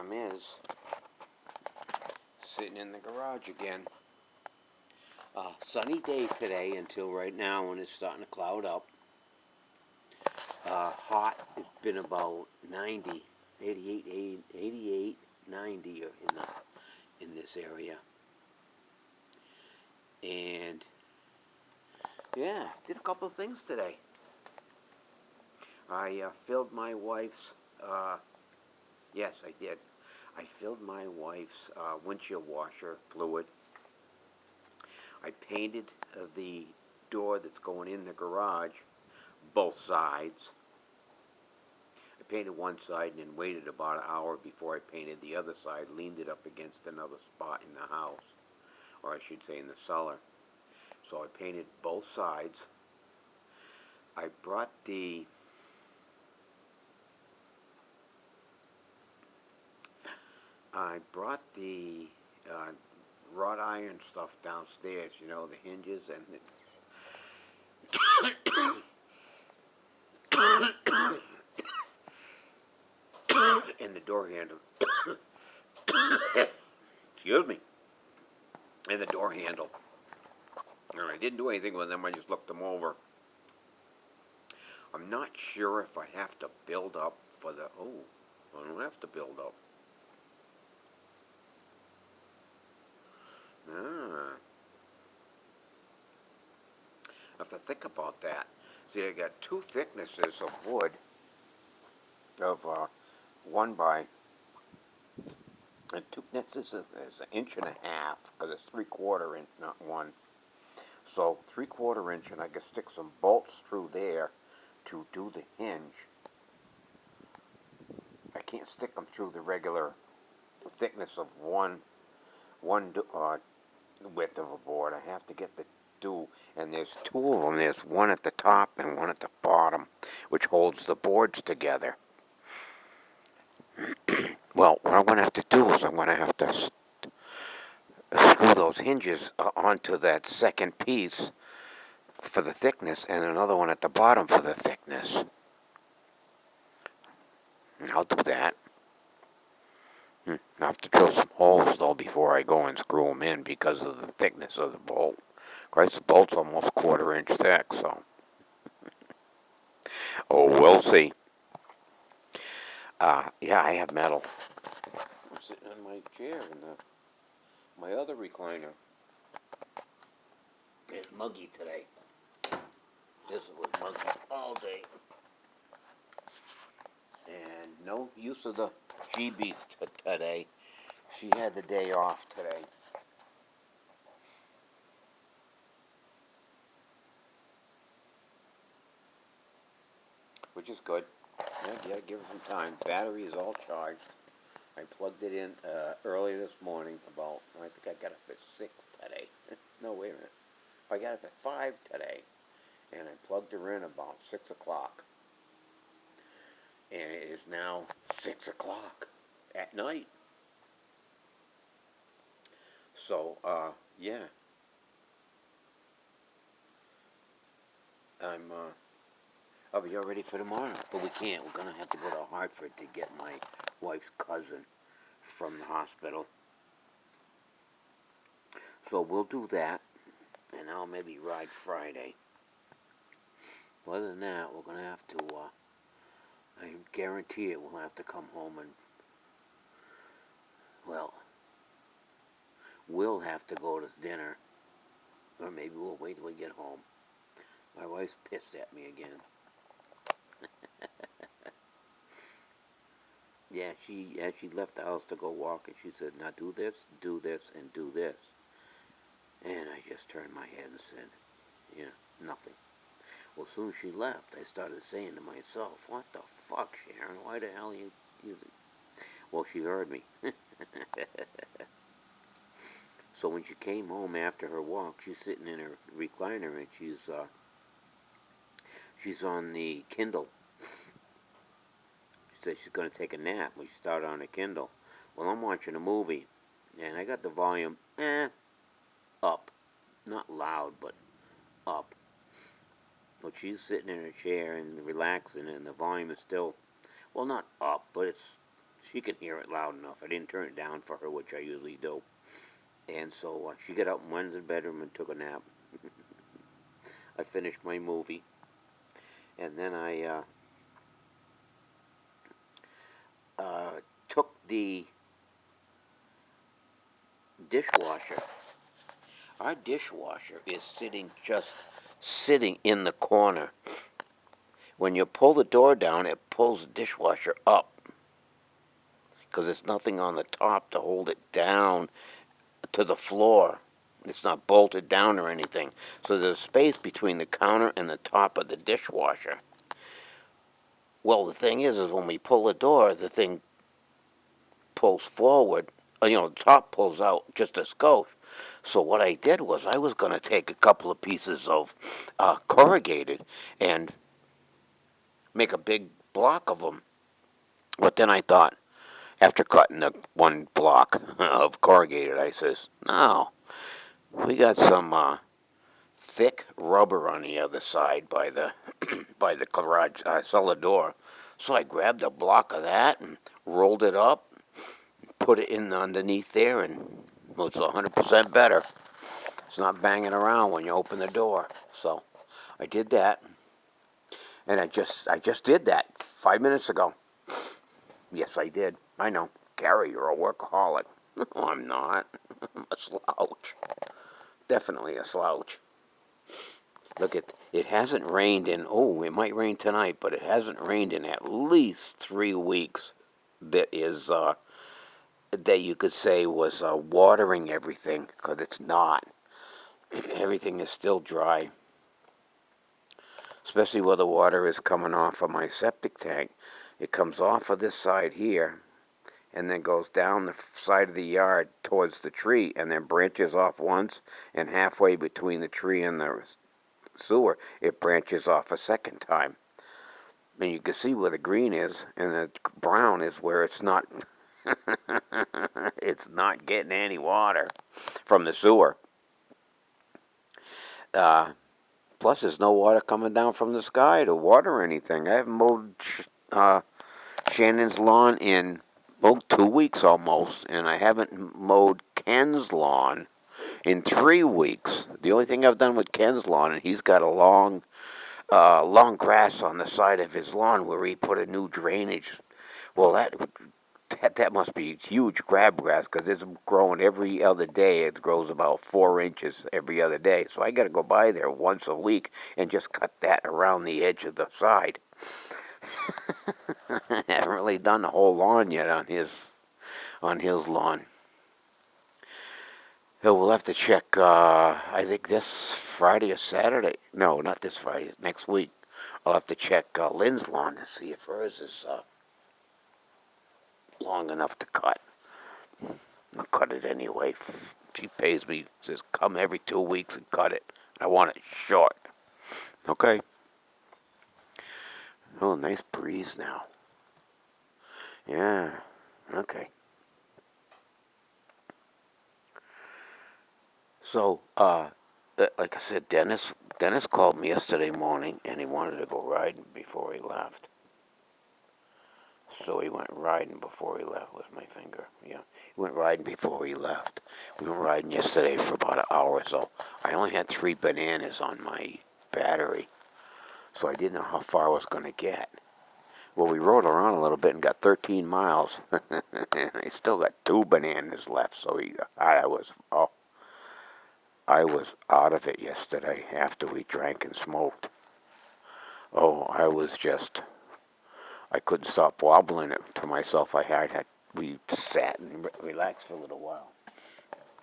I'm sitting in the garage again. Sunny day today until right now when it's starting to cloud up. Hot, it's been about 90, 88, 90 in this area. And yeah, did a couple of things today. I filled my wife's, yes I did. I filled my wife's windshield washer fluid. I painted the door that's going in the garage, both sides. I painted one side and then waited about an hour before I painted the other side, leaned it up against another spot in the house, or I should say in the cellar. So I painted both sides. I brought the wrought iron stuff downstairs, you know, the hinges and and the door handle. Excuse me. And the door handle. And I didn't do anything with them, I just looked them over. I'm not sure if I have to build up for the, I don't have to build up. I have to think about that. See, I got two thicknesses of wood, of 1 by, and this is an inch and a half, because it's 3/4 inch, not 1. So 3/4 inch, and I can stick some bolts through there to do the hinge. I can't stick them through the regular thickness of one width of a board. I have to get the two, and there's two of them. There's one at the top and one at the bottom, which holds the boards together. Well, what I'm going to have to do is I'm going to have to screw those hinges onto that second piece for the thickness, and another one at the bottom for the thickness. I'll do that. I have to drill some holes, though, before I go and screw them in because of the thickness of the bolt. Christ, the bolt's almost 1/4 inch thick, so. Oh, we'll see. Yeah, I have metal. I'm sitting on my chair in my other recliner. It's muggy today. This was muggy all day. And no use of the GB today. She had the day off today. Which is good. Yeah, give her some time. Battery is all charged. I plugged it in early this morning about, I think I got up at 6 today. No, wait a minute. I got up at 5 today. And I plugged her in about 6 o'clock. And it is now 6 o'clock at night. So, yeah. I'll be all ready for tomorrow. But we can't. We're going to have to go to Hartford to get my wife's cousin from the hospital. So we'll do that. And I'll maybe ride Friday. But other than that, we're going to have to, I guarantee it, we'll have to come home and, well, we'll have to go to dinner. Or maybe we'll wait till we get home. My wife's pissed at me again. Yeah, she left the house to go walk, and she said, now do this, and do this. And I just turned my head and said, yeah, nothing. Well, as soon as she left, I started saying to myself, what the fuck, Sharon? Why the hell you... Well, she heard me. So when she came home after her walk, she's sitting in her recliner, and she's on the Kindle. She said she's going to take a nap when she started on the Kindle. Well, I'm watching a movie, and I got the volume, up. Not loud, but up. But she's sitting in her chair and relaxing, and the volume is still, well, not up, but she can hear it loud enough. I didn't turn it down for her, which I usually do. And so she got up and went to the bedroom and took a nap. I finished my movie. And then I took the dishwasher. Our dishwasher is just sitting in the corner. When you pull the door down, it pulls the dishwasher up because there's nothing on the top to hold it down to the floor. It's not bolted down or anything. So there's space between the counter and the top of the dishwasher. Well, the thing is when we pull the door, the thing pulls forward. The top pulls out just a skosh. So what I did was I was going to take a couple of pieces of corrugated and make a big block of them. But then I thought, after cutting the one block of corrugated, I says, no, we got some thick rubber on the other side by the by the garage cellar door. So I grabbed a block of that and rolled it up, put it in underneath there, and it's 100% better. It's not banging around when you open the door. So I did that, and I just did that 5 minutes ago. Yes, I did. I know. Gary, you're a workaholic. No, I'm not. I'm a slouch. Definitely a slouch. Look, it hasn't rained in, it might rain tonight, but it hasn't rained in at least 3 weeks that is, that you could say was watering everything, because it's not. Everything is still dry, especially where the water is coming off of my septic tank. It comes off of this side here, and then goes down the side of the yard towards the tree, and then branches off once, and halfway between the tree and the sewer, it branches off a second time. And you can see where the green is, and the brown is where it's not. It's not getting any water from the sewer. Plus, there's no water coming down from the sky to water anything. I haven't mowed Shannon's lawn in 2 weeks almost, and I haven't mowed Ken's lawn in 3 weeks. The only thing I've done with Ken's lawn, and he's got a long grass on the side of his lawn where he put a new drainage. Well, that must be huge crabgrass because it's growing every other day. It grows about 4 inches every other day. So I got to go by there once a week and just cut that around the edge of the side. I haven't really done the whole lawn yet on his lawn. So we'll have to check, I think this Friday or Saturday. No, not this Friday, next week. I'll have to check Lynn's lawn to see if hers is long enough to cut. I'll cut it anyway. She pays me, says come every 2 weeks and cut it. I want it short. Okay. Oh, nice breeze now. Yeah, okay. So, like I said, Dennis called me yesterday morning, and he wanted to go riding before he left. So he went riding before he left with my finger. Yeah, he went riding before he left. We went riding yesterday for about an hour or so. I only had 3 bananas on my battery, so I didn't know how far I was going to get. Well, we rode around a little bit and got 13 miles, and I still got 2 bananas left. So I was out of it yesterday after we drank and smoked. Oh, I couldn't stop wobbling it to myself. We sat and relaxed for a little while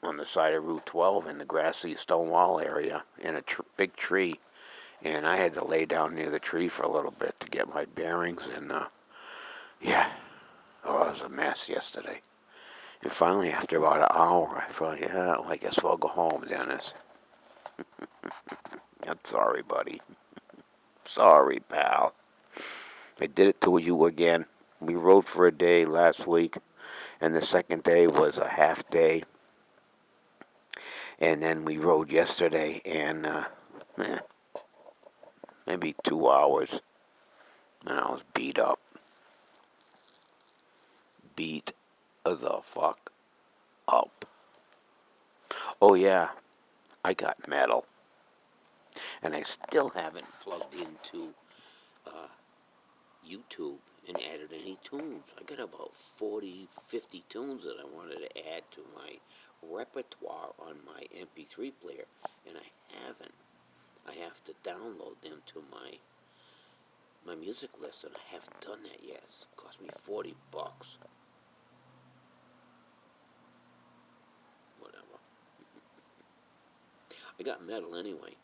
on the side of Route 12 in the grassy stone wall area in a big tree. And I had to lay down near the tree for a little bit to get my bearings. And, it was a mess yesterday. And finally, after about an hour, I thought, I guess we'll go home, Dennis. I'm sorry, buddy. Sorry, pal. I did it to you again. We rode for a day last week, and the second day was a half day. And then we rode yesterday, and maybe 2 hours, and I was beat up. beat the fuck up. Oh yeah, I got metal. And I still haven't plugged into YouTube and added any tunes. I got about 40, 50 tunes that I wanted to add to my repertoire on my MP3 player, and I haven't. I have to download them to my music list, and I haven't done that yet. It cost me $40. Whatever. I got metal anyway.